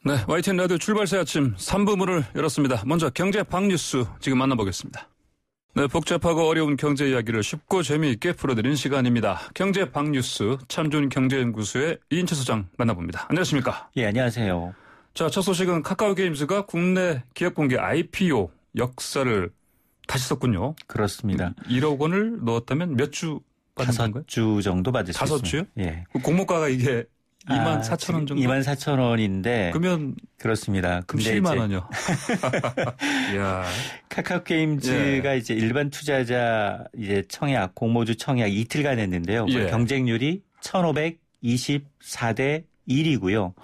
네, YTN 라디오 출발새 아침 3부 문을 열었습니다. 먼저 경제 박뉴스 지금 만나보겠습니다. 네, 복잡하고 어려운 경제 이야기를 쉽고 재미있게 풀어드리는 시간입니다. 경제 박뉴스 참좋은 경제연구소의 이인철 소장 만나봅니다. 안녕하십니까? 예, 안녕하세요. 자, 첫 소식은 카카오게임즈가 국내 기업공개 IPO 역사를 다시 썼군요. 그렇습니다. 1억 원을 넣었다면 몇 주 받은 건가요? 5주 정도 받을 수 있습니다. 5주요? 예. 공모가가 이게 24,000원 정도? 24,000원인데. 그러면. 그렇습니다. 그럼 12만 원이요. 이야. 카카오게임즈가 이제 일반 투자자 이제 청약, 공모주 청약 이틀간 했는데요. 예. 경쟁률이 1,524대 1이고요.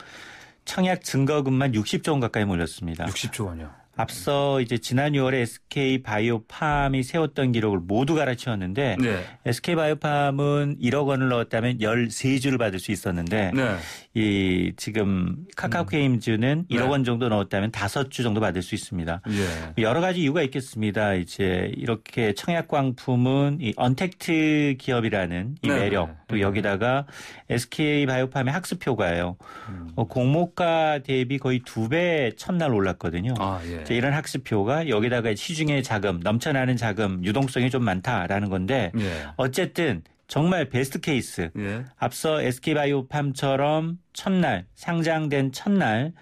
청약 증거금만 60조 원 가까이 몰렸습니다. 60조 원이요. 앞서 이제 지난 6월에 SK바이오팜이 세웠던 기록을 모두 갈아치웠는데 네. SK바이오팜은 1억 원을 넣었다면 13주를 받을 수 있었는데 네. 이 지금 카카오게임즈는 1억 원 정도 넣었다면 5주 정도 받을 수 있습니다. 예. 여러 가지 이유가 있겠습니다. 이제 이렇게 청약광품은 이 언택트 기업이라는 이 네. 매력 또 여기다가 SK바이오팜의 학습효과예요. 공모가 대비 거의 2배 첫날 올랐거든요. 아, 예. 이런 학습표가 여기다가 시중에 자금, 넘쳐나는 자금, 유동성이 좀 많다라는 건데 예. 어쨌든 정말 베스트 케이스. 예. 앞서 SK바이오팜처럼 첫날 상장된 첫날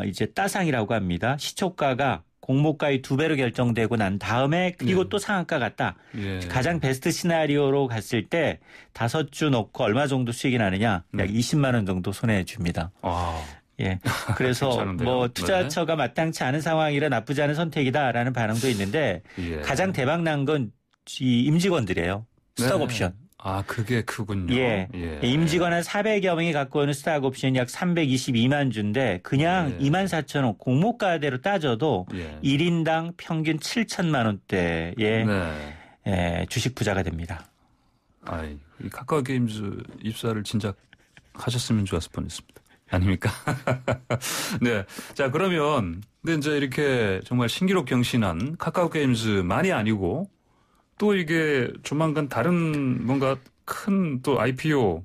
이제 따상이라고 합니다. 시초가가 공모가의 2배로 결정되고 난 다음에 그리고 예. 또 상한가 갔다. 예. 가장 베스트 시나리오로 갔을 때 5주 넣고 얼마 정도 수익이 나느냐? 약 20만 원 정도 손해 줍니다. 아. 예. 그래서 괜찮은데요? 뭐 투자처가 마땅치 않은 상황이라 나쁘지 않은 선택이다라는 반응도 있는데 예. 가장 대박 난 건 이 임직원들이에요. 스톡 네. 옵션. 아, 그게 크군요. 예. 임직원 한 400여 명이 갖고 있는 스톡 옵션 약 322만 주인데 그냥 예. 24,000원 공모가대로 따져도 예. 1인당 평균 7천만 원대의 네. 예, 주식 부자가 됩니다. 아이, 이 카카오게임즈 입사를 진작 하셨으면 좋았을 뻔했습니다. 아닙니까? 네. 자, 그러면 근데 이제 이렇게 정말 신기록 경신한 카카오게임즈만이 아니고 또 이게 조만간 다른 뭔가 큰 또 IPO가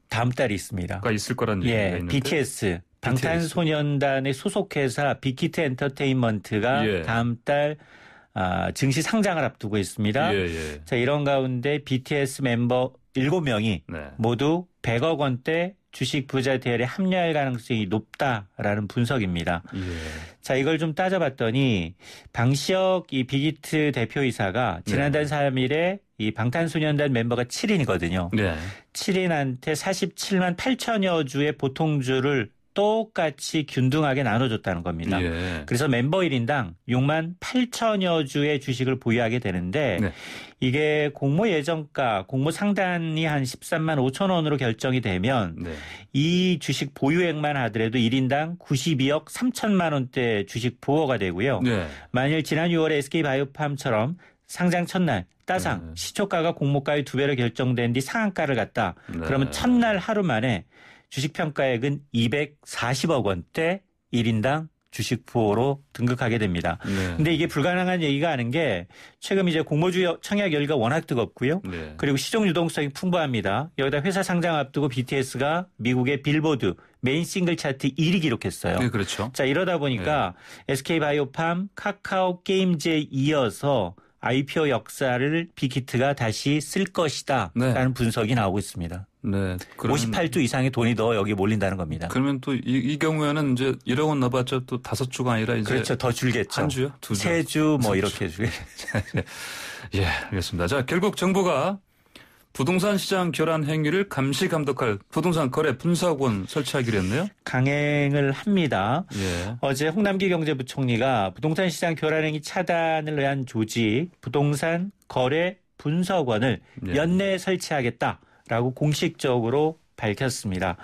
다음 달이 있습니다. 있을 거란 얘기가 예, 있는데. BTS 방탄소년단의 소속회사 빅히트 엔터테인먼트가 예. 다음 달 증시 상장을 앞두고 있습니다. 예. 자, 이런 가운데 BTS 멤버 7명이 네. 모두 100억 원대 주식 부자 대열에 합류할 가능성이 높다라는 분석입니다. 예. 자, 이걸 좀 따져봤더니 방시혁 이 빅히트 대표이사가 지난달 3일에 이 방탄소년단 멤버가 7인이거든요. 네. 7인한테 47만 8천여 주의 보통주를 똑같이 균등하게 나눠줬다는 겁니다. 예. 그래서 멤버 1인당 6만 8천여 주의 주식을 보유하게 되는데 네. 이게 공모 예정가, 공모 상단이 한 13만 5천 원으로 결정이 되면 네. 이 주식 보유액만 하더라도 1인당 92억 3천만 원대 주식 보호가 되고요. 네. 만일 지난 6월에 SK바이오팜처럼 상장 첫날 따상 시초가가 공모가의 2배로 결정된 뒤 상한가를 갔다. 네. 그러면 첫날 하루 만에 주식 평가액은 240억 원대 1인당 주식 보호로 등극하게 됩니다. 네. 근데 이게 불가능한 얘기가 아닌 게 최근 이제 공모주 청약 열기가 워낙 뜨겁고요. 네. 그리고 시종 유동성이 풍부합니다. 여기다 회사 상장 앞두고 BTS가 미국의 빌보드 메인 싱글 차트 1위 기록했어요. 네, 그렇죠. 자, 이러다 보니까 SK바이오팜, 카카오게임즈에 이어서 IPO 역사를 빅히트가 다시 쓸 것이다 라는 분석이 나오고 있습니다. 네. 58조 이상의 돈이 더 여기 몰린다는 겁니다. 그러면 또 이 경우에는 이제 1억 원 넣어봤자 또 5주가 아니라 이제. 그렇죠. 더 줄겠죠. 한 주요? 2주? 3주 뭐 이렇게 줄겠죠. 예, 알겠습니다. 자, 결국 정부가 부동산 시장 결환 행위를 감시 감독할 부동산 거래 분석원 설치하기로 했네요. 강행을 합니다. 예. 어제 홍남기 경제부총리가 부동산 시장 결환 행위 차단을 위한 조직 부동산 거래 분석원을 예. 연내에 설치하겠다라고 공식적으로 밝혔습니다.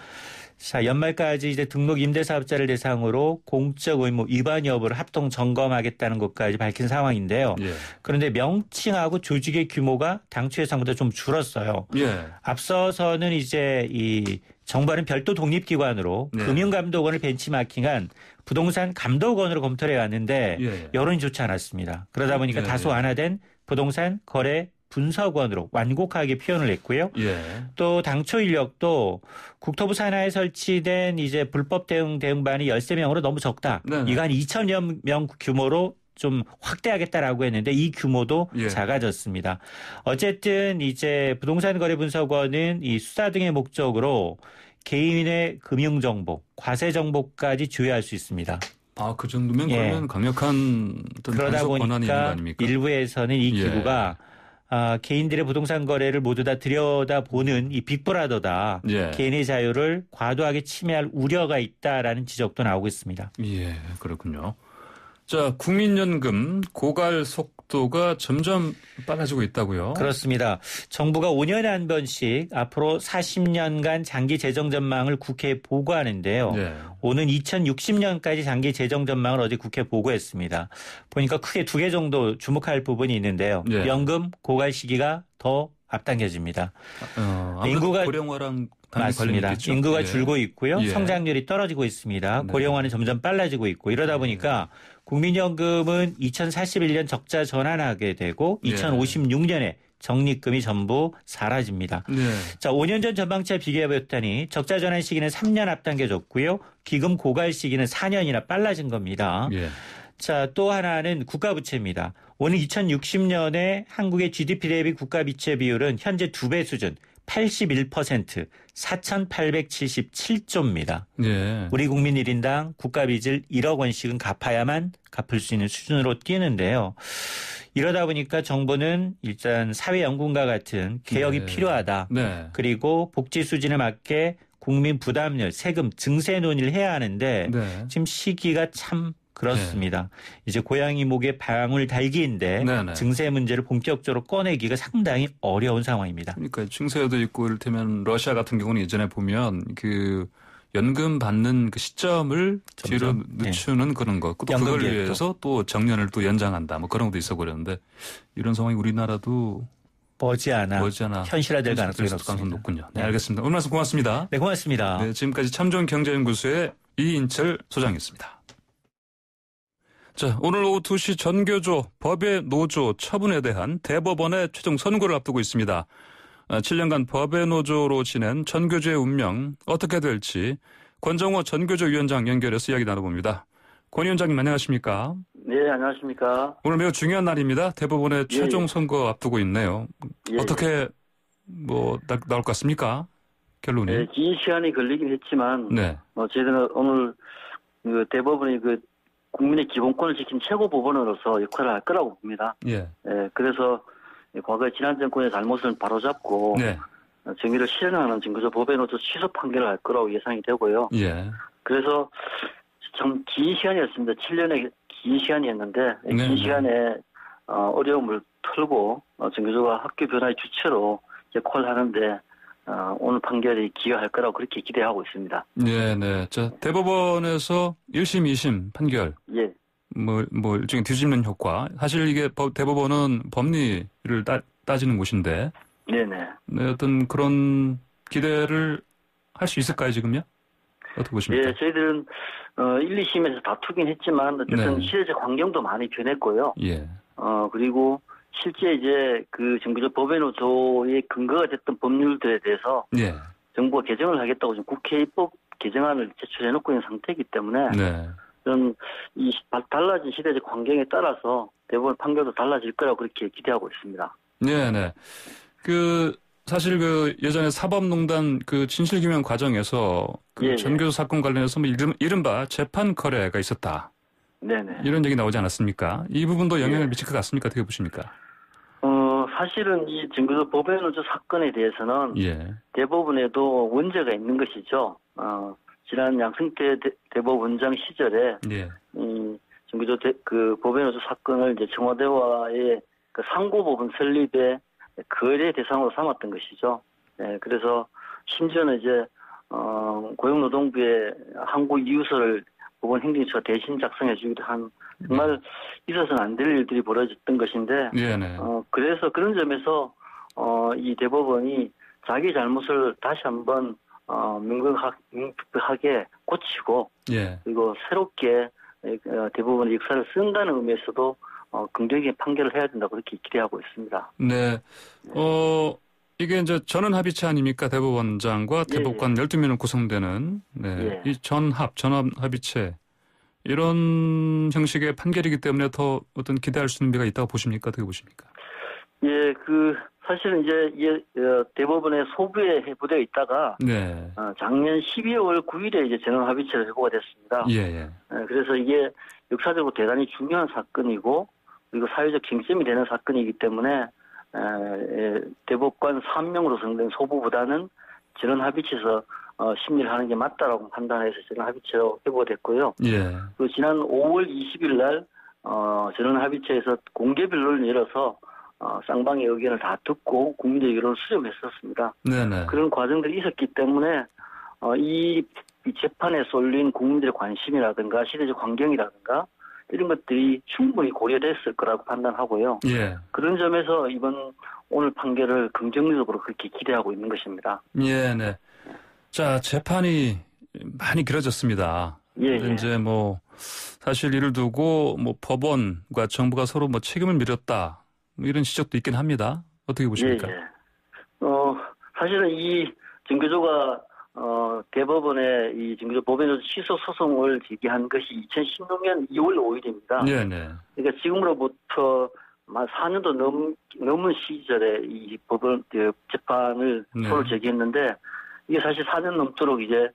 자, 연말까지 이제 등록 임대사업자를 대상으로 공적 의무 위반 여부를 합동 점검하겠다는 것까지 밝힌 상황인데요. 예. 그런데 명칭하고 조직의 규모가 당초 예상보다 좀 줄었어요. 예. 앞서서는 이제 이 정부는 별도 독립기관으로 네. 금융감독원을 벤치마킹한 부동산 감독원으로 검토를 해왔는데 예. 여론이 좋지 않았습니다. 그러다 보니까 예. 다소 완화된 부동산 거래 분석원으로 완곡하게 표현을 했고요. 예. 또 당초 인력도 국토부 산하에 설치된 이제 불법 대응반이 13명으로 너무 적다. 네네. 이거 한 2,000여 명 규모로 좀 확대하겠다라고 했는데 이 규모도 예. 작아졌습니다. 어쨌든 이제 부동산 거래 분석원은 이 수사 등의 목적으로 개인의 금융 정보, 과세 정보까지 조회할 수 있습니다. 아, 그 정도면 예. 그러면 강력한 어떤 그러다 단속 권한이 있는 거 보니까 아닙니까? 일부에서는 이 예. 기구가 개인들의 부동산 거래를 모두 다 들여다보는 이 빅브라더다. 예. 개인의 자유를 과도하게 침해할 우려가 있다라는 지적도 나오고 있습니다. 예, 그렇군요. 자, 국민연금 고갈 속도가 점점 빨라지고 있다고요? 그렇습니다. 정부가 5년에 한 번씩 앞으로 40년간 장기 재정 전망을 국회에 보고하는데요. 예. 오는 2060년까지 장기 재정 전망을 어제 국회에 보고했습니다. 보니까 크게 두 개 정도 주목할 부분이 있는데요. 예. 연금 고갈 시기가 더 앞당겨집니다. 인구가 고령화랑 맞습니다. 인구가 예. 줄고 있고요. 예. 성장률이 떨어지고 있습니다. 네. 고령화는 점점 빨라지고 있고 이러다 보니까 국민연금은 2041년 적자 전환하게 되고 예. 2056년에 적립금이 전부 사라집니다. 네. 자, 5년 전 전망치와 비교해봤더니 적자 전환 시기는 3년 앞당겨졌고요. 기금 고갈 시기는 4년이나 빨라진 겁니다. 예. 자, 또 하나는 국가부채입니다. 오늘 2060년에 한국의 GDP 대비 국가부채 비율은 현재 2배 수준 81%, 4,877조입니다. 예. 우리 국민 1인당 국가빚을 1억 원씩은 갚아야만 갚을 수 있는 수준으로 뛰는데요. 이러다 보니까 정부는 일단 사회연금과 같은 개혁이 네. 필요하다. 네. 그리고 복지 수준에 맞게 국민 부담률, 세금 증세 논의를 해야 하는데 네. 지금 시기가 참 그렇습니다. 이제 고양이 목에 방울 달기인데 네네. 증세 문제를 본격적으로 꺼내기가 상당히 어려운 상황입니다. 그러니까 증세도 있고 이를테면 러시아 같은 경우는 예전에 보면 그 연금 받는 그 시점을 뒤로 점점, 늦추는 그런 거. 또 연금 그걸 계획도. 위해서 또 정년을 또 연장한다. 뭐 그런 것도 있어 그랬는데 이런 상황이 우리나라도 머지않아 현실화될 가능성이 가능성이 높습니다. 높군요. 네, 알겠습니다. 오늘 말씀 고맙습니다. 네, 고맙습니다. 네, 지금까지 참좋은경제연구소의 이인철 소장이었습니다. 자, 오늘 오후 2시 전교조 법의 노조 처분에 대한 대법원의 최종 선고를 앞두고 있습니다. 7년간 법의 노조로 지낸 전교조의 운명 어떻게 될지 권정호 전교조 위원장 연결해서 이야기 나눠봅니다. 권 위원장님 안녕하십니까? 네, 안녕하십니까? 오늘 매우 중요한 날입니다. 대법원의 최종 선거 앞두고 있네요. 예, 어떻게 뭐 나올 것 같습니까? 결론이? 네, 긴 시간이 걸리긴 했지만 네. 저희들은 오늘 그 대법원이 그 국민의 기본권을 지킨 최고 법원으로서 역할을 할 거라고 봅니다. 예. 그래서 과거 지난 정권의 잘못을 바로잡고 네. 정의를 실현하는 증거조 법의노조 취소 판결을 할 거라고 예상이 되고요. 예. 그래서 참 긴 시간이었습니다. 7년의 긴 시간이었는데 네, 긴 네. 시간에 어려움을 털고 증거조가 학교 변화의 주체로 역할을 하는데 오늘 판결이 기여할 거라고 그렇게 기대하고 있습니다. 네, 네. 자, 대법원에서 1심, 2심 판결. 예. 뭐 일종의 뒤집는 효과. 사실 이게 대법원은 법리를 따지는 곳인데. 네네. 네, 어떤 그런 기대를 할 수 있을까요, 지금요? 어떻게 보십니까? 예, 저희들은 1, 2심에서 다투긴 했지만 어쨌든 네. 시대적 환경도 많이 변했고요. 예. 그리고 실제 이제 그 정부적 법외노조의 근거가 됐던 법률들에 대해서 예. 정부가 개정을 하겠다고 지금 국회 입법 개정안을 제출해놓고 있는 상태이기 때문에 네. 저는 이 달라진 시대적 환경에 따라서 대법원 판결도 달라질 거라고 그렇게 기대하고 있습니다. 네, 네. 사실 예전에 사법농단 진실규명 과정에서 예, 전교조 사건 관련해서 뭐 이른바 재판 거래가 있었다. 네네. 이런 얘기 나오지 않았습니까? 이 부분도 영향을 예. 미칠 것 같습니까? 어떻게 보십니까? 사실은 이 증거적 법외노조 사건에 대해서는 예. 대법원에도 원죄가 있는 것이죠. 지난 양승태 대법원장 시절에 예. 이 증거적 그 법외노조 사건을 이제 청와대와의 그 상고법원 설립에 거래 대상으로 삼았던 것이죠. 네, 그래서 심지어는 이제 고용노동부의 항고 이유서를 법원 행정처가 대신 작성해 주기도 한 정말 있어서는 안 될 일들이 벌어졌던 것인데 예, 네. 그래서 그런 점에서 이 대법원이 자기 잘못을 다시 한번 명백하게 고치고 예. 그리고 새롭게 대법원의 역사를 쓴다는 의미에서도 긍정적인 판결을 해야 된다고 그렇게 기대하고 있습니다. 네. 이게 이제 전원합의체 아닙니까? 대법원장과 대법관 12명으로 구성되는, 네. 이 전원합의체. 이런 형식의 판결이기 때문에 더 어떤 기대할 수 있는 미가 있다고 보십니까? 어떻게 보십니까? 예, 사실은 이제 대법원의 소부에 회부되어 있다가 네. 작년 12월 9일에 이제 전원합의체로 회부가 됐습니다. 예. 그래서 이게 역사적으로 대단히 중요한 사건이고 그리고 사회적 쟁점이 되는 사건이기 때문에 대법관 3명으로 구성된 소부보다는 전원합의체에서 심리를 하는 게 맞다라고 판단해서 전원합의체로 회부가 됐고요. 예. 그리고 지난 5월 20일 날 전원합의체에서 공개 변론을 열어서 쌍방의 의견을 다 듣고 국민적 여론을 수렴했었습니다. 네네. 그런 과정들이 있었기 때문에 이 재판에 쏠린 국민들의 관심이라든가 시대적 환경이라든가 이런 것들이 충분히 고려됐을 거라고 판단하고요. 예. 그런 점에서 오늘 판결을 긍정적으로 그렇게 기대하고 있는 것입니다. 예, 네. 자, 재판이 많이 길어졌습니다. 예. 이제 사실 이를 두고 법원과 정부가 서로 책임을 미뤘다. 이런 지적도 있긴 합니다. 어떻게 보십니까? 예. 사실은 이 증거조가 대법원에 이 증거조 법원에서 취소 소송을 제기한 것이 2016년 2월 5일입니다. 네네. 그러니까 지금으로부터 4년도 넘은 시절에 이 법원 재판을 서로 제기했는데 이게 사실 4년 넘도록 이제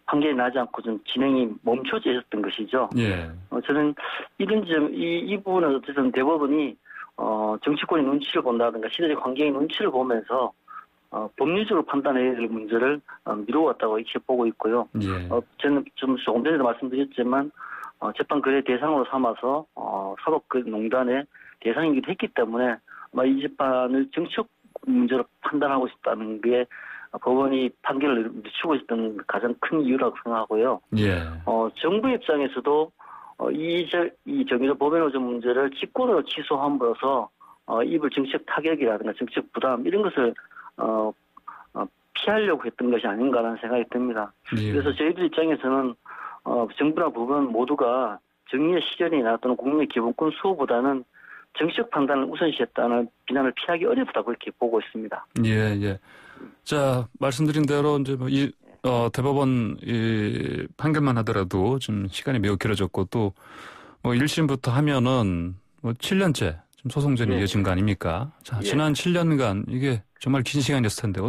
판결이 나지 않고 좀 진행이 멈춰져 있었던 것이죠. 예. 저는 이런 이 부분은 어쨌든 대법원이 정치권의 눈치를 본다든가 시대적 환경의 눈치를 보면서 법률적으로 판단해야 될 문제를 미뤄왔다고 이렇게 보고 있고요. 예. 저는 조금 전에도 말씀드렸지만 재판 거래 대상으로 삼아서 사법농단의 대상이기도 했기 때문에 이 재판을 정치적 문제로 판단하고 싶다는 게 법원이 판결을 늦추고 있었던 가장 큰 이유라고 생각하고요. 예. 정부 입장에서도 이 정의조 법원노조 문제를 직권으로 취소함으로써 입을 정치적 타격이라든가 정치적 부담 이런 것을 피하려고 했던 것이 아닌가라는 생각이 듭니다. 예. 그래서 저희들 입장에서는 정부나 법원 모두가 정의의 실현이나 또는 국민의 기본권 수호보다는 정치적 판단을 우선시했다는 비난을 피하기 어렵다고 그렇게 보고 있습니다. 예. 자, 말씀드린 대로 이제 대법원 판결만 하더라도 좀 시간이 매우 길어졌고 또 1심부터 하면은 7년째 좀 소송전이 이어진 거 아닙니까? 자, 지난 7년간 이게 정말 긴 시간이었을 텐데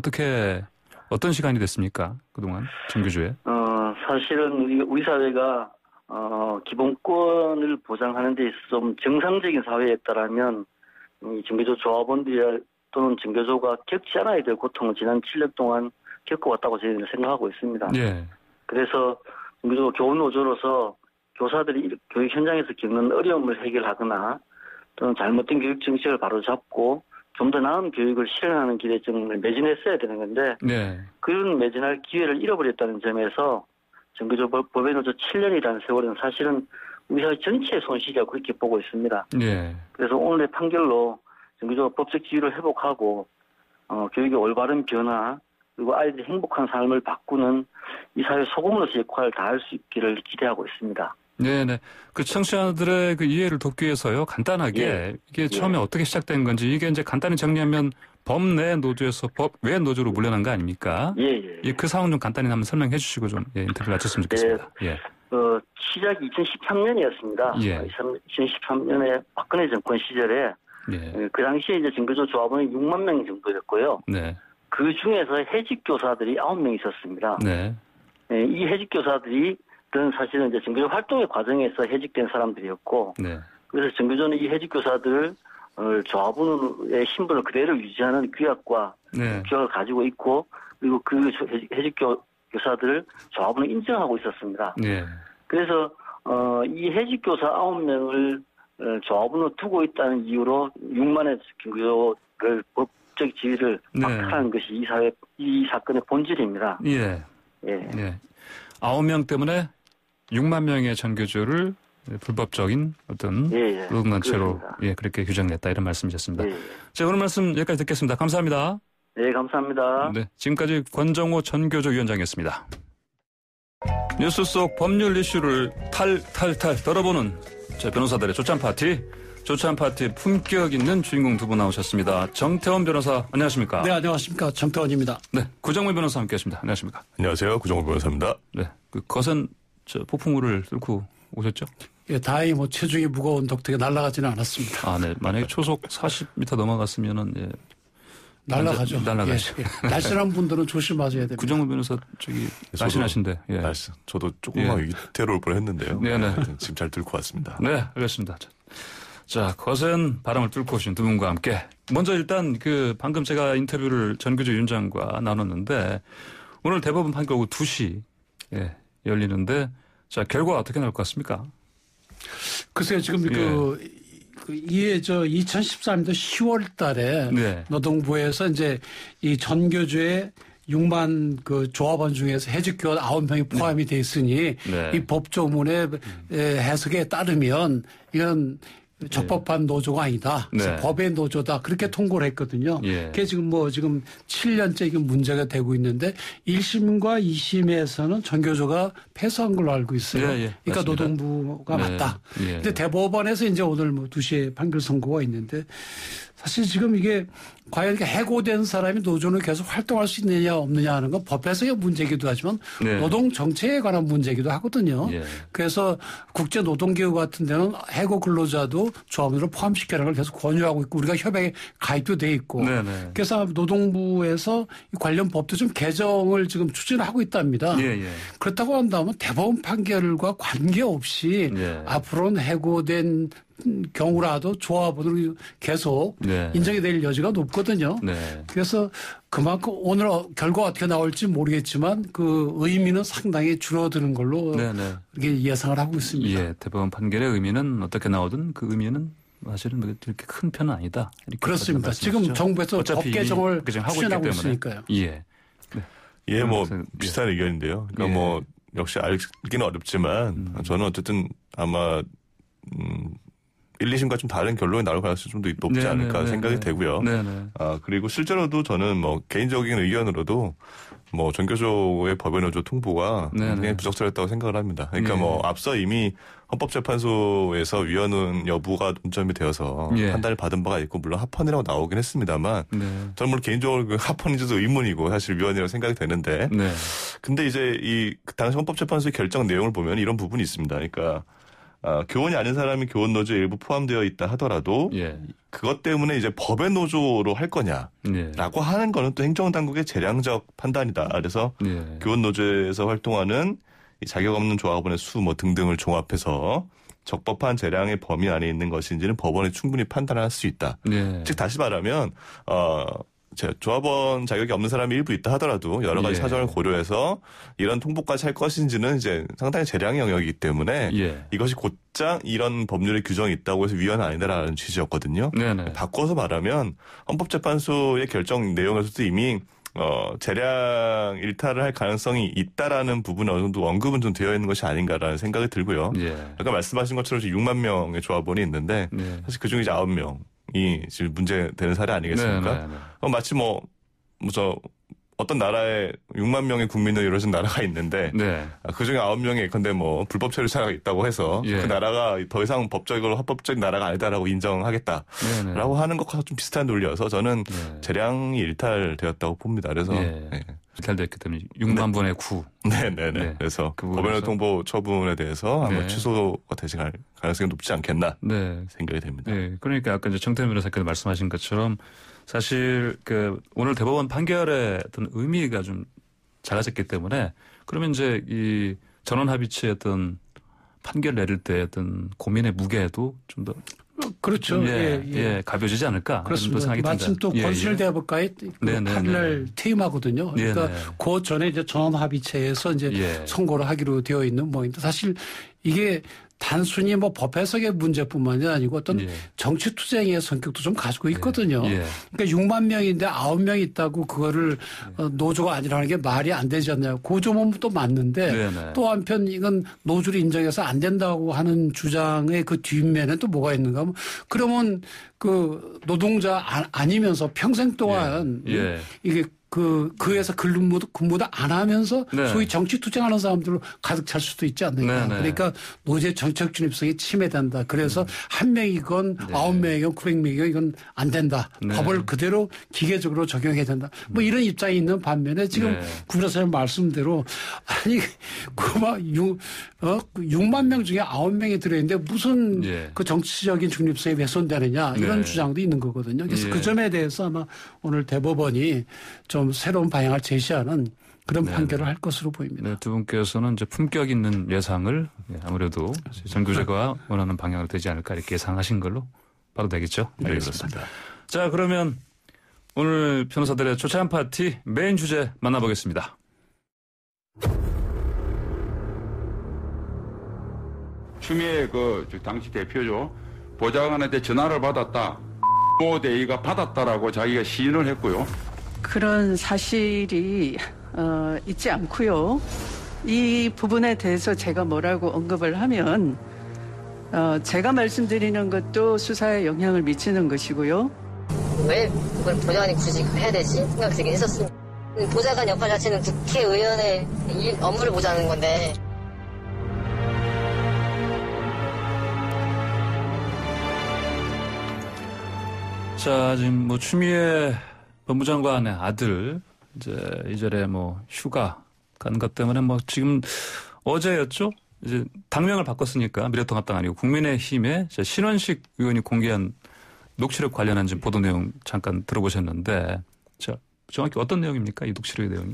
어떤 시간이 됐습니까? 그동안 정규조에? 사실은 우리 사회가 기본권을 보장하는 데 있어서 좀 정상적인 사회였다라면 이 정규조 조합원들이 또는 정규조가 겪지 않아야 될 고통을 지난 7년 동안 겪어왔다고 저희는 생각하고 있습니다. 예. 그래서 정규조 교원노조로서 교사들이 교육 현장에서 겪는 어려움을 해결하거나 또는 잘못된 교육 정책을 바로잡고 좀 더 나은 교육을 실현하는 길에 좀 매진했어야 되는 건데 그런 매진할 기회를 잃어버렸다는 점에서 정규조 법외노조 7년이라는 세월은 사실은 우리 사회 전체의 손실이라고 그렇게 보고 있습니다. 그래서 오늘의 판결로 정규조 법적 지위를 회복하고 교육의 올바른 변화 그리고 아이들이 행복한 삶을 바꾸는 이 사회 소금으로서 역할을 다할 수 있기를 기대하고 있습니다. 네네. 그 청취자들의 그 이해를 돕기 위해서요, 간단하게 이게 처음에 어떻게 시작된 건지 이게 이제 간단히 정리하면 법 내 노조에서 법 외 노조로 물려난 거 아닙니까? 그 상황 좀 간단히 한번 설명해 주시고 좀 인터뷰를 마쳤으면 좋겠습니다. 시작이 2013년이었습니다. 2013년에 박근혜 정권 시절에 그 당시에 이제 정규조 조합원이 6만 명 정도였고요. 그 중에서 해직 교사들이 9명 있었습니다. 이 해직 교사들이 사실은 이제 정규조 활동의 과정에서 해직된 사람들이었고, 그래서 정규조는 이 해직 교사들을 조합원의 신분을 그대로 유지하는 규약과 규약을 가지고 있고, 그리고 그 해직 교사들을 조합원을 인정하고 있었습니다. 그래서 이 해직 교사 9명을 조합원으로 두고 있다는 이유로 6만의 정규조를 법적 지위를 박탈하는 것이 이 사건의 본질입니다. 9명 때문에 6만 명의 정규조를 불법적인 어떤 노동단체로 그렇게 규정했다 이런 말씀이셨습니다. 자, 오늘 말씀 여기까지 듣겠습니다. 감사합니다. 네, 감사합니다. 지금까지 권정호 전교조 위원장이었습니다. 뉴스 속 법률 이슈를 탈탈탈 덜어보는 제 변호사들의 초점 파티 조찬 파티의 품격 있는 주인공 두 분 나오셨습니다. 정태원 변호사 안녕하십니까? 네, 안녕하십니까. 정태원입니다. 네, 구정물 변호사 함께하십니다. 안녕하십니까? 안녕하세요. 구정물 변호사입니다. 네, 그 거센 폭풍우를 뚫고 오셨죠? 예, 다행히 뭐 체중이 무거운 덕택에 날아가지는 않았습니다. 아, 네. 만약에 초속 40m 넘어갔으면은 예. 날아가죠. 날아가죠. 예. 날씬한 분들은 조심하셔야 됩니다. 구정물 변호사 날씬하신데. 예. 저도 조금만 위태로 올 뻔했는데요. 네네. 지금 잘 뚫고 왔습니다. 네, 알겠습니다. 자, 거센 바람을 뚫고 오신 두 분과 함께 먼저 일단 방금 제가 인터뷰를 전교조 위원장과 나눴는데 오늘 대법원 판결 오후 2시 열리는데 자, 결과 어떻게 나올 것 같습니까? 글쎄요, 지금 이게 2013년도 10월 달에 네. 노동부에서 이제 이 전교조의 6만 그 조합원 중에서 해직교원 9명이 포함이 돼 있으니 네. 이 법조문의 해석에 따르면 이건 적법한 노조가 아니다. 네. 법의 노조다. 그렇게 통고를 했거든요. 예. 그게 지금 7년째 이게 문제가 되고 있는데 1심과 2심에서는 전교조가 패소한 걸로 알고 있어요. 예, 그러니까 맞습니다. 노동부가 네. 맞다. 예. 근데 대법원에서 이제 오늘 2시에 판결 선고가 있는데 사실 지금 이게 과연 이렇게 해고된 사람이 노조는 계속 활동할 수 있느냐 없느냐 하는 건 법에서의 문제이기도 하지만 네. 노동 정책에 관한 문제이기도 하거든요. 예. 그래서 국제노동기구 같은 데는 해고 근로자도 조합원으로 포함시키라는 걸 계속 권유하고 있고 우리가 협약에 가입도 돼 있고 네네. 그래서 노동부에서 이 관련 법도 좀 개정을 지금 추진하고 있답니다. 예. 그렇다고 한다면 대법원 판결과 관계없이 예. 앞으로는 해고된 경우라도 조합원으로 계속 네. 인정이 될 여지가 높거든요. 네. 그래서 그만큼 오늘 결과가 어떻게 나올지 모르겠지만 그 의미는 상당히 줄어드는 걸로 네네. 이렇게 예상을 하고 있습니다. 예, 대법원 판결의 의미는 어떻게 나오든 그 의미는 사실은 그렇게 큰 편은 아니다. 이렇게 그렇습니다. 지금 말씀하시죠? 정부에서 어차피 법 개정을 개정하고 추진하고 있기 때문에. 있으니까요. 예. 예, 그래서, 비슷한 의견인데요. 그러니까 예. 역시 알기는 어렵지만 저는 어쨌든 아마 1, 2심과 좀 다른 결론이 나올 가능성이 좀 더 높지 않을까 생각이 되고요. 네네. 그리고 실제로도 저는 개인적인 의견으로도 전교조의 법외노조 통보가 굉장히 부적절했다고 생각을 합니다. 그러니까 앞서 이미 헌법재판소에서 위헌 여부가 논점이 되어서 판단을 받은 바가 있고 물론 합헌이라고 나오긴 했습니다만 저는 물론 개인적으로 그 합헌인지도 의문이고 사실 위헌이라고 생각이 되는데 근데 이제 그 당시 헌법재판소의 결정 내용을 보면 이런 부분이 있습니다. 그러니까 교원이 아닌 사람이 교원 노조에 일부 포함되어 있다 하더라도 그것 때문에 이제 법의 노조로 할 거냐라고 하는 거는 또 행정당국의 재량적 판단이다. 그래서 교원 노조에서 활동하는 이 자격 없는 조합원의 수 등등을 종합해서 적법한 재량의 범위 안에 있는 것인지는 법원이 충분히 판단할 수 있다. 즉 다시 말하면 조합원 자격이 없는 사람이 일부 있다 하더라도 여러 가지 사정을 고려해서 이런 통보까지 할 것인지는 이제 상당히 재량의 영역이기 때문에 이것이 곧장 이런 법률의 규정이 있다고 해서 위헌은 아니다라는 취지였거든요. 바꿔서 말하면 헌법재판소의 결정 내용에서도 이미 재량 일탈을 할 가능성이 있다라는 부분은 어느 정도 언급은 좀 되어 있는 것이 아닌가라는 생각이 들고요. 아까 말씀하신 것처럼 6만 명의 조합원이 있는데 사실 그중에 이제 9명이 지금 문제되는 사례 아니겠습니까? 마치 어떤 나라에 6만 명의 국민을 이루어진 나라가 있는데 그중에 9명이 예컨대 불법 체류자가 있다고 해서 그 나라가 더 이상 법적으로 합법적인 나라가 아니다라고 인정하겠다라고 하는 것과 좀 비슷한 논리여서 저는 재량이 일탈되었다고 봅니다. 그래서 일탈됐기 때문에 6만 분의 9. 네네네. 그래서 그 법외노조 통보 처분에 대해서 아마 취소가 되지 가능성이 높지 않겠나 생각이 됩니다. 그러니까 아까 이제 정태현 변호사께서 말씀하신 것처럼 사실 오늘 대법원 판결의 어떤 의미가 좀 작아졌기 때문에 그러면 이제 이 전원 합의체의 어떤 판결 내릴 때 어떤 고민의 무게도 좀 더 그렇죠. 가벼워지지 않을까. 그렇습니다. 마침 또 건설대법과의 8일 퇴임하거든요. 그러니까 그 전에 이제 전원 합의체에서 이제 선고를 하기로 되어 있는 모임인데 사실 이게 단순히 법 해석의 문제뿐만이 아니고 어떤 정치 투쟁의 성격도 좀 가지고 있거든요. 그러니까 6만 명인데 9명 있다고 그거를 노조가 아니라는 게 말이 안 되지 않나요? 그 점은 또 맞는데 또 한편 이건 노조를 인정해서 안 된다고 하는 주장의 그 뒷면에 또 뭐가 있는가 하면 그러면 그 노동자 아니면서 평생 동안 이게 그에서 근무도 안 하면서 네. 소위 정치 투쟁하는 사람들로 가득 찰 수도 있지 않느냐. 네. 그러니까 노조의 정책 중립성이 침해된다. 그래서 한 명이건 9명이건 900명이건 이건 안 된다. 법을 그대로 기계적으로 적용해야 된다. 뭐 이런 입장이 있는 반면에 지금 구라사님 말씀대로 아니 그막 6만 명 중에 9명이 들어있는데 무슨 그 정치적인 중립성이 훼손되느냐 이런 주장도 있는 거거든요. 그래서 그 점에 대해서 아마 오늘 대법원이 좀 새로운 방향을 제시하는 그런 판결을 할 것으로 보입니다. 네, 두 분께서는 이제 품격 있는 예상을 아무래도 정규제가 원하는 방향으로 되지 않을까 이렇게 예상하신 걸로 바로 되겠죠. 네, 그렇습니다. 자, 그러면 오늘 변호사들의 초차한 파티 메인 주제 만나보겠습니다. 추미애 당시 대표죠. 보좌관한테 전화를 받았다. 모 대의가 받았다라고 자기가 시인을 했고요. 그런 사실이 있지 않고요. 이 부분에 대해서 제가 뭐라고 언급을 하면 제가 말씀드리는 것도 수사에 영향을 미치는 것이고요. 왜 그걸 보좌관이 굳이 해야 되지? 생각 들긴 했었습니다. 보좌관 역할 자체는 국회의원의 업무를 보자는 건데. 자, 지금 뭐 추미애 법무장관의 아들 이제 이전에 뭐 휴가 간 것 때문에 뭐 지금 어제였죠? 이제 당명을 바꿨으니까 미래통합당 아니고 국민의힘의 신원식 의원이 공개한 녹취록 관련한 지금 보도 내용 잠깐 들어보셨는데, 자 정확히 어떤 내용입니까? 이 녹취록의 내용이?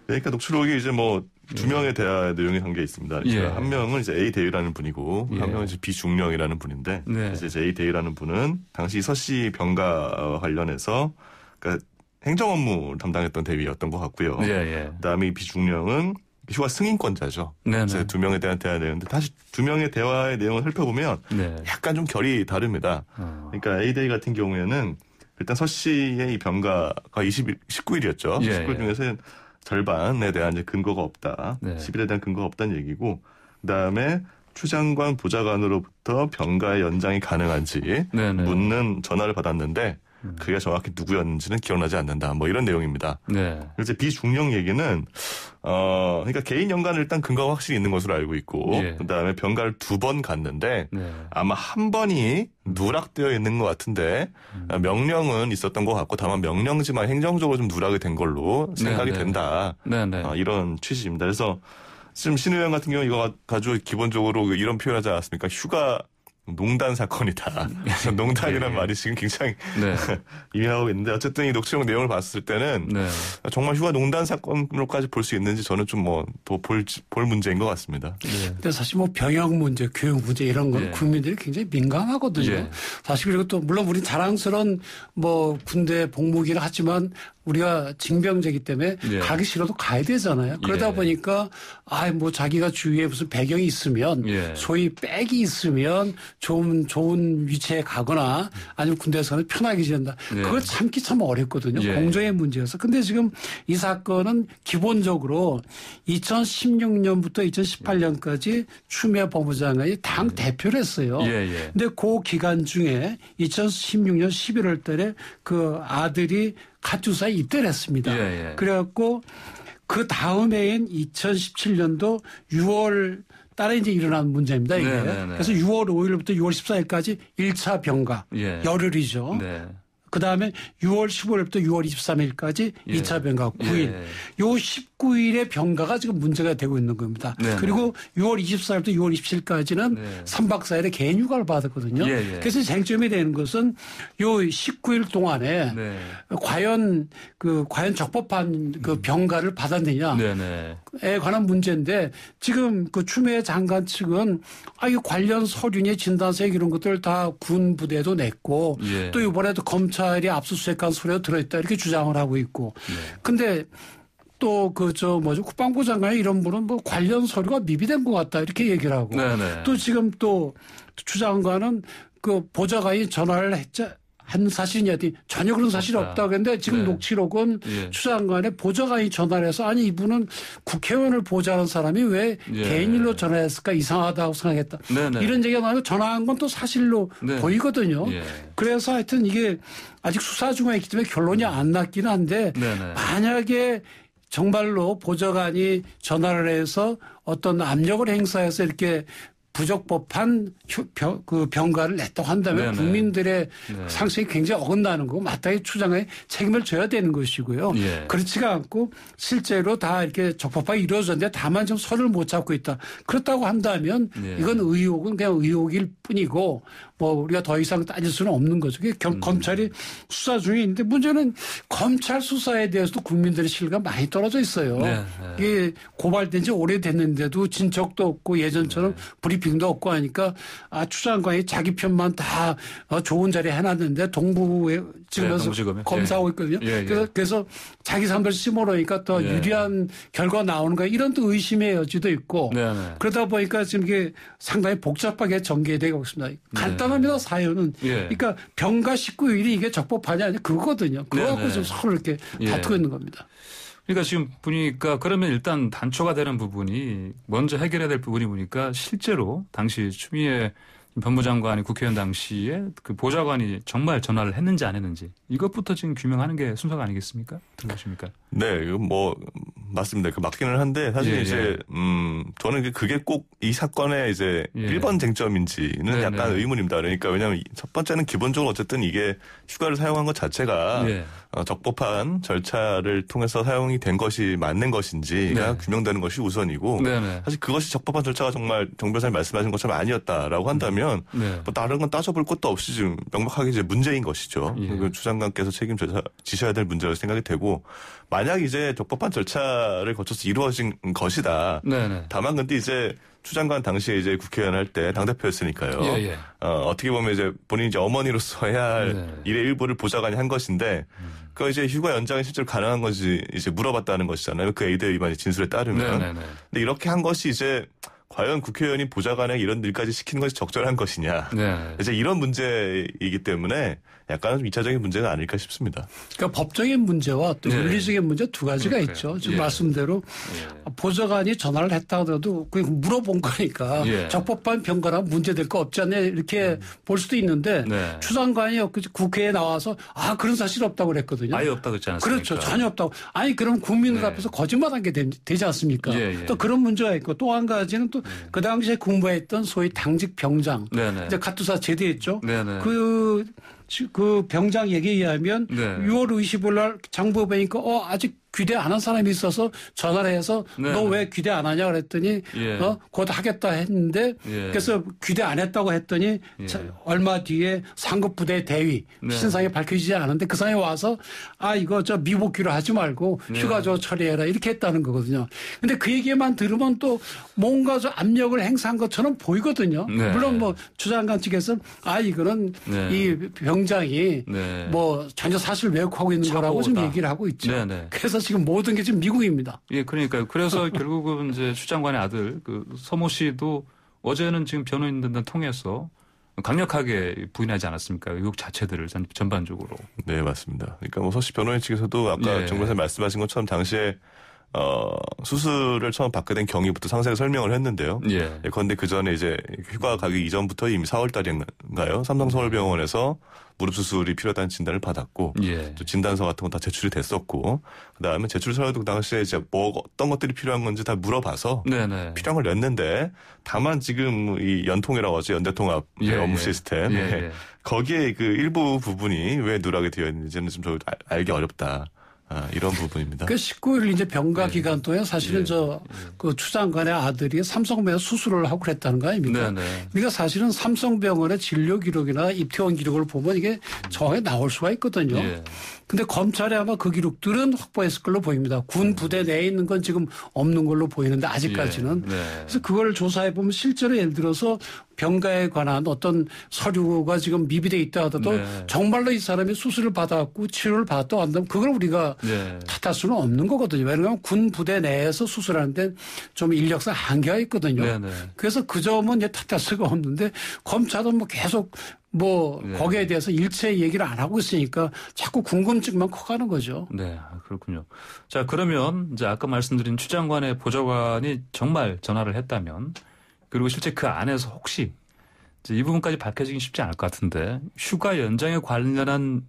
그러니까 녹취록이 이제 뭐 두 명의 대화 내용이 담겨 있습니다. 한 명은 이제 A 대위라는 분이고 한 명은 이제 B 중령이라는 분인데 이제 A 대위라는 분은 당시 서씨 병가 관련해서 그러니까 행정 업무 담당했던 대위였던 것 같고요. 그다음에 이 B 중령은 휴가 승인권자죠. 그래서 두 명에 대한 대화 내용인데 다시 두 명의 대화의 내용을 살펴보면 약간 좀 결이 다릅니다. 그러니까 A 대위 같은 경우에는 일단 서 씨의 이 병가가 19일이었죠. 19일 중에서 절반에 대한 이제 근거가 없다. 10일에 대한 근거가 없다는 얘기고, 그다음에 추 장관 보좌관으로부터 병가의 연장이 가능한지 묻는 전화를 받았는데 그게 정확히 누구였는지는 기억나지 않는다. 뭐 이런 내용입니다. 그래서 비중령 얘기는 그러니까 개인 연관은 일단 근거가 확실히 있는 것으로 알고 있고, 그다음에 병가를 2번 갔는데 아마 한 번이 누락되어 있는 것 같은데 명령은 있었던 것 같고 다만 명령지만 행정적으로 좀 누락이 된 걸로 생각이 된다. 이런 취지입니다. 그래서 지금 신 의원 같은 경우 이거 가지고 기본적으로 이런 표현하지 않았습니까? 휴가 농단 사건이다. 농단이란 말이 지금 굉장히 이해하고 있는데 어쨌든 이 녹취록 내용을 봤을 때는 정말 휴가 농단 사건으로까지 볼 수 있는지 저는 좀 뭐 더 볼 문제인 것 같습니다. 근데 사실 뭐 병역 문제, 교육 문제 이런 건 국민들이 굉장히 민감하거든요. 사실 그리고 또 물론 우리 자랑스러운 뭐 군대 복무기를 하지만 우리가 징병제이기 때문에 가기 싫어도 가야 되잖아요. 그러다 보니까 뭐 자기가 주위에 무슨 배경이 있으면 소위 백이 있으면 좋은 위치에 가거나 아니면 군대에서는 편하게 지낸다. 그걸 참기 참 어렵거든요. 공정의 문제여서. 근데 지금 이 사건은 기본적으로 2016년부터 2018년까지 추미애 법무장관이 당 대표를 했어요. 근데 그 기간 중에 2016년 11월 달에 그 아들이 가투사에 입대를 했습니다. 그래갖고 그 다음 해인 2017년도 6월 달에 이제 일어난 문제입니다. 이게. 그래서 6월 5일부터 6월 14일까지 1차 병가 열흘이죠. 그 다음에 6월 15일부터 6월 23일까지 2차 병가 9일. 요 19일의 병가가 지금 문제가 되고 있는 겁니다. 그리고 6월 24일부터 6월 27일까지는 3박 4일의 개인 휴가를 받았거든요. 그래서 쟁점이 되는 것은 요 19일 동안에 과연 적법한 그 병가를 받았느냐에 관한 문제인데 지금 그 추미애 장관 측은 이 관련 서류니 진단서 이런 것들 다 군 부대도 냈고 또 이번에도 검찰이 압수수색한 서류가 들어있다 이렇게 주장을 하고 있고 근데 또 국방부 장관이 이런 분은 뭐 관련 서류가 미비된 것 같다 이렇게 얘기를 하고 또 지금 또 추 장관은 그 보좌관이 전화를 한 사실이냐더니 전혀 그런 사실이 없다고 했는데 지금 녹취록은 추 장관의 보좌관이 전화를 해서 아니 이분은 국회의원을 보좌하는 사람이 왜 개인 일로 전화했을까 이상하다고 생각했다. 이런 얘기가 나오고 전화한 건 또 사실로 보이거든요. 그래서 하여튼 이게 아직 수사 중에 있기 때문에 결론이 안 났긴 한데 만약에 정말로 보좌관이 전화를 해서 어떤 압력을 행사해서 이렇게 부적법한 그 병가를 냈다고 한다면 국민들의 상식이 굉장히 어긋나는 거고 마땅히 추 장관이 책임을 져야 되는 것이고요. 그렇지가 않고 실제로 다 이렇게 적법하게 이루어졌는데 다만 좀 선을 못 잡고 있다. 그렇다고 한다면 이건 의혹은 그냥 의혹일 뿐이고 뭐 우리가 더 이상 따질 수는 없는 거죠. 검찰이 수사 중에 있는데 문제는 검찰 수사에 대해서도 국민들의 신뢰가 많이 떨어져 있어요. 이게 고발된 지 오래됐는데도 진척도 없고 예전처럼 브리핑도 없고 하니까 추 장관이 자기 편만 다 좋은 자리에 해놨는데 동부에 지금에서 검사하고 있거든요. 그래서 자기 사람들 심어놓으니까 더 유리한 결과 나오는 거야. 이런 또 의심의 여지도 있고 그러다 보니까 지금 이게 상당히 복잡하게 전개되고 있습니다. 간단합니다. 사연은. 그러니까 병가 19일이 이게 적법하냐 아니냐 그거거든요. 그거 갖고 좀 서로 이렇게 다투고 있는 겁니다. 그러니까 지금 보니까 그러면 일단 단초가 되는 부분이 먼저 해결해야 될 부분이 보니까 실제로 당시 추미애 법무장관이 국회의원 당시에 그 보좌관이 정말 전화를 했는지 안 했는지 이것부터 지금 규명하는 게 순서가 아니겠습니까? 들으십니까? 네, 뭐 맞습니다. 그 맞기는 한데 사실 이제 저는 그게 꼭 이 사건의 이제 1번 쟁점인지는 약간 의문입니다. 그러니까 왜냐하면 첫 번째는 기본적으로 어쨌든 이게 휴가를 사용한 것 자체가 적법한 절차를 통해서 사용이 된 것이 맞는 것인지가 규명되는 것이 우선이고 사실 그것이 적법한 절차가 정말 정 변호사님 말씀하신 것처럼 아니었다라고 한다면 뭐 다른 건 따져볼 것도 없이 지금 명백하게 이제 문제인 것이죠. 추 장관께서 책임지셔야 될 문제라고 생각이 되고 만약 이제 적법한 절차를 거쳐서 이루어진 것이다. 다만 근데 이제 추 장관 당시에 이제 국회의원 할 때 당대표였으니까요. 어떻게 보면 이제 본인이 이제 어머니로서 해야 할 일의 일부를 보좌관이 한 것인데 그 이제 휴가 연장이 실제로 가능한 건지 이제 물어봤다는 것이잖아요. 그 에이드 위반의 진술에 따르면. 근데 이렇게 한 것이 이제 과연 국회의원이 보좌관에게 이런 일까지 시키는 것이 적절한 것이냐. 이제 이런 문제이기 때문에 약간은 2차적인 문제가 아닐까 싶습니다. 그러니까 법적인 문제와 또 윤리적인 문제 두 가지가 있죠. 지금 말씀대로 보좌관이 전화를 했다 하더라도 그냥 물어본 거니까 적법한 병가라면 문제될 거 없지 않냐 이렇게 볼 수도 있는데 추 장관이 국회에 나와서 그런 사실 없다고 그랬거든요. 아예 없다고 그랬지 않습니까? 그렇죠. 전혀 없다고. 아니 그럼 국민들 앞에서 거짓말한 게 되지 않습니까? 또 그런 문제가 있고 또 한 가지는 또 그 당시에 근무했던 소위 당직 병장 이제 카투사 제대했죠. 그 병장 얘기에 의하면 6월 25일 날 장부 보니까 아직 귀대 안 한 사람이 있어서 전화를 해서 너 왜 귀대 안 하냐 그랬더니 곧 하겠다 했는데 그래서 귀대 안 했다고 했더니 얼마 뒤에 상급 부대 대위 신상이 밝혀지지 않은데 그 사람이 와서 이거 저 미복귀로 하지 말고 휴가 좀 처리해라 이렇게 했다는 거거든요. 근데 그 얘기만 들으면 또 뭔가 좀 압력을 행사한 것처럼 보이거든요. 물론 뭐 추 장관 측에서 이거는 이 병장이 뭐 전혀 사실 왜곡하고 있는 거라고 좀 얘기를 하고 있죠. 그래서 지금 모든 게 지금 미국입니다. 그러니까요. 그래서 결국은 이제 추 장관의 아들 그 서모 씨도 어제는 지금 변호인들과 통해서 강력하게 부인하지 않았습니까? 의혹 자체들을 전반적으로. 네, 맞습니다. 그러니까 뭐 서 씨 변호인 측에서도 아까 정 변호사님 말씀하신 것처럼 당시에 수술을 처음 받게 된 경위부터 상세히 설명을 했는데요. 그런데 그 전에 이제 휴가 가기 이전부터 이미 4월 달인가요? 삼성서울병원에서 무릎 수술이 필요하다는 진단을 받았고, 또 진단서 같은 건 다 제출이 됐었고, 그 다음에 제출서에도 그 당시에 이제 어떤 것들이 필요한 건지 다 물어봐서 필요한 걸 냈는데, 다만 지금 이 연통이라고 하죠. 연대통합 업무 시스템. 거기에 그 일부 부분이 왜 누락이 되어 있는지는 좀 알기 어렵다. 이런 부분입니다. 그 19일 이제 병가 기간 동안 사실은 그 추 장관의 아들이 삼성병원에 수술을 하고 그랬다는 거 아닙니까? 그러니까 사실은 삼성병원의 진료 기록이나 입퇴원 기록을 보면 이게 정확히 나올 수가 있거든요. 근데 검찰이 아마 그 기록들은 확보했을 걸로 보입니다. 군 부대 내에 있는 건 지금 없는 걸로 보이는데 아직까지는. 그래서 그걸 조사해 보면 실제로 예를 들어서 병가에 관한 어떤 서류가 지금 미비돼 있다 하더라도 정말로 이 사람이 수술을 받았고 치료를 받았다고 한다면 그걸 우리가 탓할 수는 없는 거거든요. 왜냐하면 군 부대 내에서 수술하는데 좀 인력상 한계가 있거든요. 그래서 그 점은 이제 탓할 수가 없는데 검찰은 뭐 계속 뭐 거기에 대해서 일체 얘기를 안 하고 있으니까 자꾸 궁금증만 커가는 거죠. 네, 그렇군요. 자, 그러면 이제 아까 말씀드린 추 장관의 보좌관이 정말 전화를 했다면, 그리고 실제 그 안에서 혹시 이제 이 부분까지 밝혀지긴 쉽지 않을 것 같은데 휴가 연장에 관련한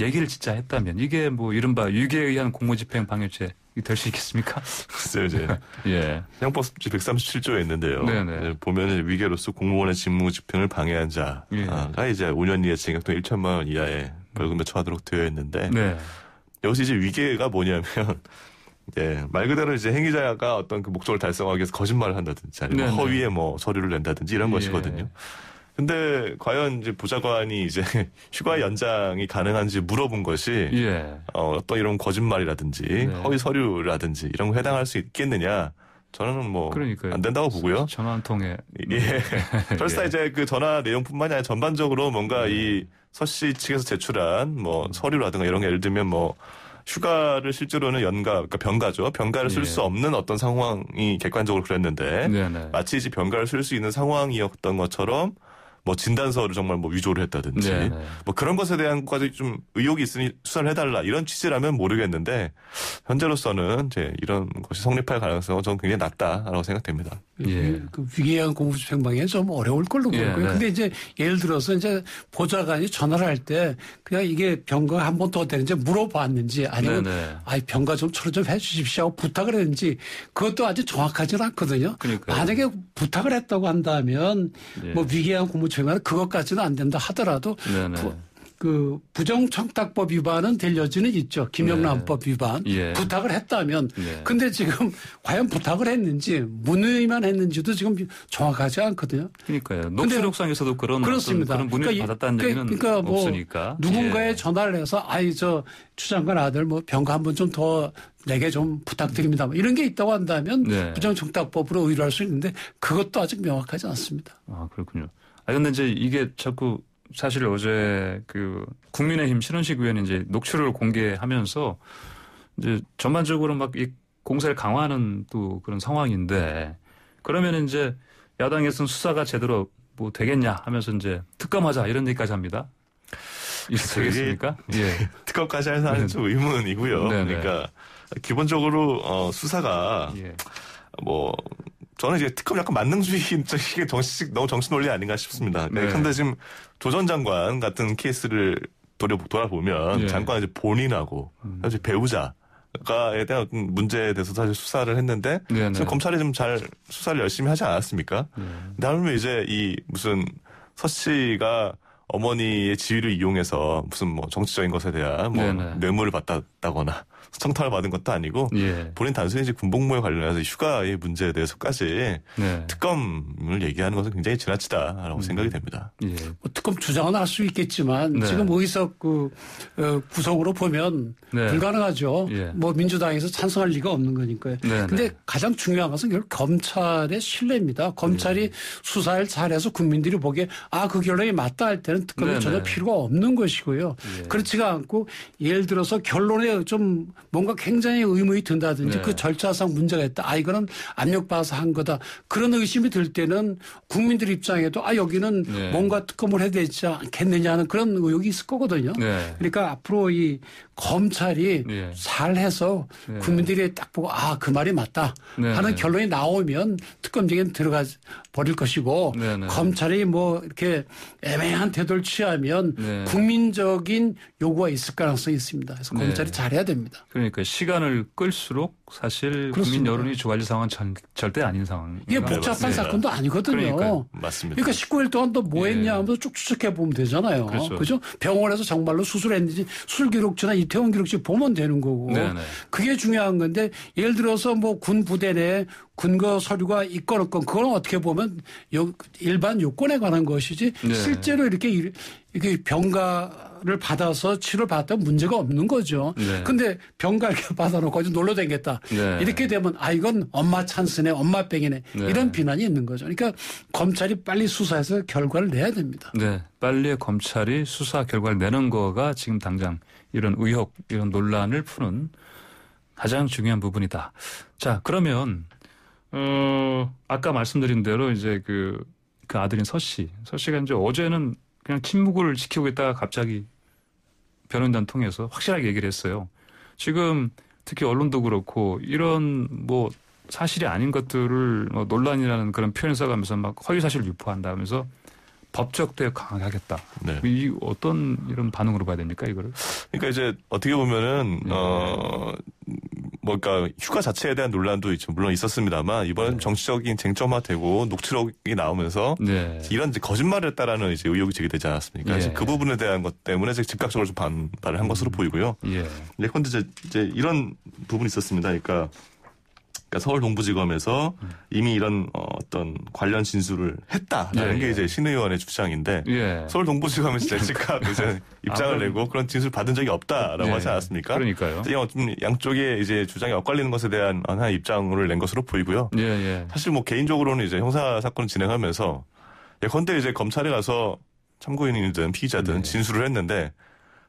얘기를 진짜 했다면 이게 뭐 이른바 유기에 의한 공무집행 방해죄 될 수 있겠습니까? 글쎄요, 이제. 예. 형법 137조에 있는데요. 네네. 보면 위계로서 공무원의 직무 집행을 방해한 자가 이제 5년 이하 징역 또는 1천만 원 이하의 벌금에 처하도록 되어 있는데 네. 여기서 이제 위계가 뭐냐면 이제 말 그대로 이제 행위자가 어떤 그 목적을 달성하기 위해서 거짓말을 한다든지 아니면 네네. 허위의 뭐 서류를 낸다든지 이런 것이거든요. 근데 과연 이제 보좌관이 이제 휴가 연장이 가능한지 물어본 것이 어떤 이런 거짓말이라든지 허위 서류라든지 이런 거 해당할 수 있겠느냐? 저는 뭐 안 된다고 보고요. 전화 한 통에 설사 이제 그 전화 내용뿐만이 아니라 전반적으로 뭔가 이 서 씨 측에서 제출한 뭐 서류라든가 이런 게 예를 들면 뭐 휴가를 실제로는 그러니까 병가죠. 병가를 쓸 수 없는 어떤 상황이 객관적으로 그랬는데 마치 이제 병가를 쓸 수 있는 상황이었던 것처럼 뭐 진단서를 정말 뭐 위조를 했다든지 뭐 그런 것에 대한 것까지 좀 의혹이 있으니 수사를 해달라 이런 취지라면 모르겠는데 현재로서는 이제 이런 것이 성립할 가능성은 저는 굉장히 낮다라고 생각됩니다. 그 위계한 공무집행방해 좀 어려울 걸로 보고요. 근데 이제 예를 들어서 이제 보좌관이 전화를 할 때 그냥 이게 병가 한 번 더 되는지 물어봤는지 아니면 병가 좀 처리 좀 해주십시오 하고 부탁을 했는지 그것도 아주 정확하지는 않거든요. 그러니까요. 만약에 부탁을 했다고 한다면 뭐 위계한 공무집행방해 그것까지는 안 된다 하더라도 그 부정청탁법 위반은 될 여지는 있죠. 김영란법 위반. 부탁을 했다면. 근데 지금 과연 부탁을 했는지 문의만 했는지도 지금 정확하지 않거든요. 그러니까요. 녹취록상에서도 그런 문의를 받았다는 얘기는 그러니까 뭐 없으니까. 누군가에 전화를 해서 추 장관 아들 뭐 병가 한 번 좀 더 내게 좀 부탁드립니다. 뭐 이런 게 있다고 한다면 부정청탁법으로 의뢰할 수 있는데 그것도 아직 명확하지 않습니다. 아, 그렇군요. 근데 이제 이게 자꾸 사실 어제 그 국민의힘 신원식 의원이 이제 녹취록을 공개하면서 이제 전반적으로 막 이 공세를 강화하는 또 그런 상황인데 그러면 이제 야당에서는 수사가 제대로 뭐 되겠냐 하면서 이제 특검하자 이런 얘기까지 합니다. 이게 되겠습니까? 특검까지 해서 하는 좀 의문이고요. 그러니까 기본적으로 수사가 뭐 저는 이제 특검 약간 만능주의 이게 너무 정신 논리 아닌가 싶습니다. 그런데 지금 조 전 장관 같은 케이스를 돌아보면 장관 이제 본인하고 사실 배우자가에 대한 문제에 대해서 사실 수사를 했는데 지금 검찰이 좀 잘 수사를 열심히 하지 않았습니까? 다음에 이제 이 무슨 서 씨가 어머니의 지위를 이용해서 무슨 뭐 정치적인 것에 대한 뭐 뇌물을 받았다거나 청탁을 받은 것도 아니고 본인 단순히 이제 군복무에 관련해서 휴가의 문제에 대해서까지 특검을 얘기하는 것은 굉장히 지나치다라고 생각이 됩니다. 뭐 특검 주장은 할 수 있겠지만 지금 의석 구성으로 보면 불가능하죠. 뭐 민주당에서 찬성할 리가 없는 거니까요. 근데 가장 중요한 것은 결국 검찰의 신뢰입니다. 검찰이 수사를 잘해서 국민들이 보기에 그 결론이 맞다 할 때는 특검이 전혀 필요가 없는 것이고요. 그렇지가 않고 예를 들어서 결론에 좀 뭔가 굉장히 의문이 든다든지 그 절차상 문제가 있다. 이거는 압력받아서 한 거다. 그런 의심이 들 때는 국민들 입장에도 여기는 뭔가 특검을 해야 되지 않겠느냐는 그런 의혹이 있을 거거든요. 그러니까 앞으로 이 검찰이 잘해서 국민들이 딱 보고 그 말이 맞다 하는 결론이 나오면 특검쟁이는 들어가 버릴 것이고 검찰이 뭐 이렇게 애매한 태도를 취하면 국민적인 요구가 있을 가능성이 있습니다. 그래서 검찰이 잘해야 됩니다. 그러니까 시간을 끌수록 사실 그렇습니다. 국민 여론이 좋아질 상황은 절대 아닌 상황. 이게 복잡한 사건도 아니거든요. 맞습니다. 그러니까 19일 동안 너 뭐 했냐 하면서 쭉 추적해 보면 되잖아요. 그죠? 병원에서 정말로 수술했는지 수술 기록지나 이태원 기록지 보면 되는 거고. 그게 중요한 건데 예를 들어서 뭐 군 부대 내에 근거 서류가 있건 없건 그건 어떻게 보면 일반 요건에 관한 것이지 실제로 이렇게 병가를 받아서 치료를 받았다면 문제가 없는 거죠. 근데 병가 이렇게 받아놓고 아주 놀러 다녔다. 이렇게 되면 이건 엄마 찬스네, 엄마 뺑이네 이런 비난이 있는 거죠. 그러니까 검찰이 빨리 수사해서 결과를 내야 됩니다. 빨리 검찰이 수사 결과를 내는 거가 지금 당장 이런 의혹, 이런 논란을 푸는 가장 중요한 부분이다. 자, 그러면 아까 말씀드린 대로 이제 그 아들인 서 씨가 이제 어제는 그냥 침묵을 지키고 있다가 갑자기 변호인단 통해서 확실하게 얘기를 했어요. 지금 특히 언론도 그렇고 이런 뭐 사실이 아닌 것들을 뭐 논란이라는 그런 표현을 써가면서 막 허위사실을 유포한다 하면서 법적 대응 강하게 하겠다. 네. 이 어떤 이런 반응으로 봐야 됩니까 이거를? 그러니까 이제 어떻게 보면은 그러니까 휴가 자체에 대한 논란도 물론 있었습니다만 이번엔 정치적인 쟁점화되고 녹취록이 나오면서 이런 이제 거짓말을 했다라는 이제 의혹이 제기되지 않았습니까? 그 부분에 대한 것 때문에 즉각적으로 좀 반발을 한 것으로 보이고요. 그런데 이제 이런 부분이 있었습니다. 그러니까 서울 동부지검에서 이미 이런 어떤 관련 진술을 했다라는 게 이제 신 의원의 주장인데 서울 동부지검에서 이제 즉각 이제 입장을 내고 그런 진술 받은 적이 없다라고 하지 않았습니까? 그러니까요. 양쪽의 이제 주장이 엇갈리는 것에 대한 하나의 입장을 낸 것으로 보이고요. 사실 뭐 개인적으로는 이제 형사 사건을 진행하면서 예컨대 이제 검찰에 가서 참고인이든 피의자든 진술을 했는데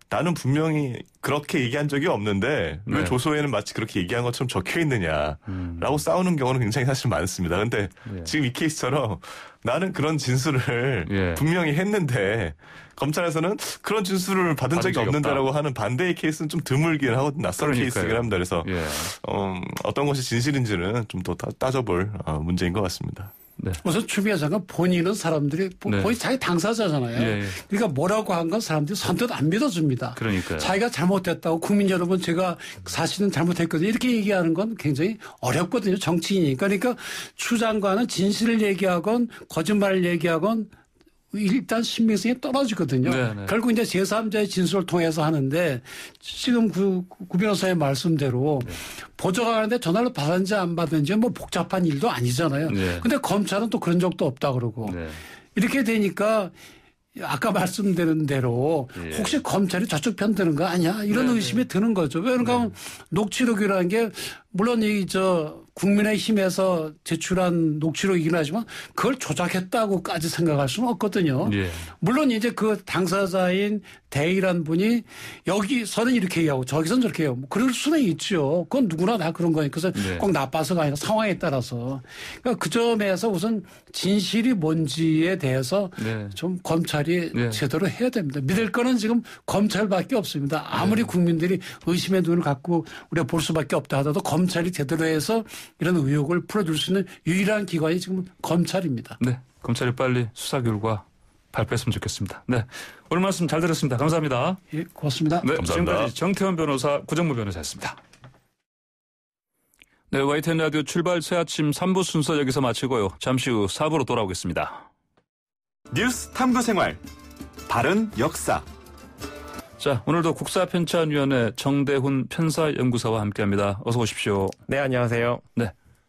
나는 분명히 그렇게 얘기한 적이 없는데 왜 조서에는 마치 그렇게 얘기한 것처럼 적혀 있느냐라고 싸우는 경우는 굉장히 사실 많습니다. 근데 지금 이 케이스처럼 나는 그런 진술을 분명히 했는데 검찰에서는 그런 진술을 받은 적이 없는데라고 하는 반대의 케이스는 좀 드물긴 하거든요. 낯선 케이스긴 합니다. 그래서 어떤 것이 진실인지는 좀 더 따져볼 문제인 것 같습니다. 우선 추미애 장관 본인은 사람들이 본인 자기 당사자잖아요. 그러니까 뭐라고 한 건 사람들이 선뜻 안 믿어줍니다. 그러니까요. 자기가 잘못했다고 국민 여러분 제가 사실은 잘못했거든요. 이렇게 얘기하는 건 굉장히 어렵거든요. 정치인이니까. 그러니까 추 장관은 진실을 얘기하건 거짓말을 얘기하건 일단 신빙성이 떨어지거든요. 결국 이제 제3자의 진술을 통해서 하는데 지금 구 변호사의 말씀대로 보좌관한테 전화를 받았는지 안 받았는지 뭐 복잡한 일도 아니잖아요. 근데 검찰은 또 그런 적도 없다 그러고 이렇게 되니까 아까 말씀드린 대로 혹시 검찰이 저쪽 편 드는 거 아니야? 이런 의심이 드는 거죠. 왜 그러니까 녹취록이라는 게 물론 국민의힘에서 제출한 녹취록이긴 하지만 그걸 조작했다고까지 생각할 수는 없거든요. 물론 이제 그 당사자인 대의란 분이 여기서는 이렇게 얘기하고 저기서는 저렇게 얘기하고 뭐 그럴 수는 있죠. 그건 누구나 다 그런 거니까. 그래서 꼭 나빠서가 아니라 상황에 따라서. 그러니까 그 점에서 우선 진실이 뭔지에 대해서 좀 검찰이 제대로 해야 됩니다. 믿을 거는 지금 검찰밖에 없습니다. 아무리 국민들이 의심의 눈을 갖고 우리가 볼 수밖에 없다 하더라도 검찰이 제대로 해서 이런 의혹을 풀어줄 수 있는 유일한 기관이 지금 검찰입니다. 검찰이 빨리 수사 결과 발표했으면 좋겠습니다. 오늘 말씀 잘 들었습니다. 감사합니다. 고맙습니다. 감사합니다. 지금까지 정태원 변호사, 구정무 변호사였습니다. YTN 라디오 출발 새 아침 3부 순서 여기서 마치고요. 잠시 후 4부로 돌아오겠습니다. 뉴스 탐구생활 바른 역사. 자, 오늘도 국사편찬위원회 정대훈 편사연구사와 함께합니다. 어서 오십시오. 네, 안녕하세요.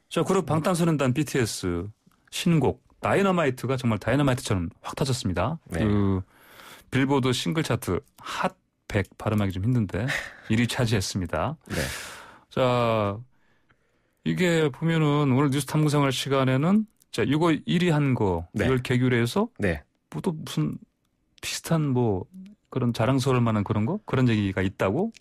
자, 그룹 방탄소년단 BTS 신곡 다이너마이트가 정말 다이너마이트처럼 확 터졌습니다. 그 빌보드 싱글 차트 핫 100 발음하기 좀 힘든데 1위 차지했습니다. 자, 이게 보면은 오늘 뉴스 탐구생활 시간에는 자, 이거 1위 한 거 이걸 계기로 해서 뭐 또 무슨 비슷한 그런 자랑스러울 만한 그런 거? 그런 얘기가 있다고?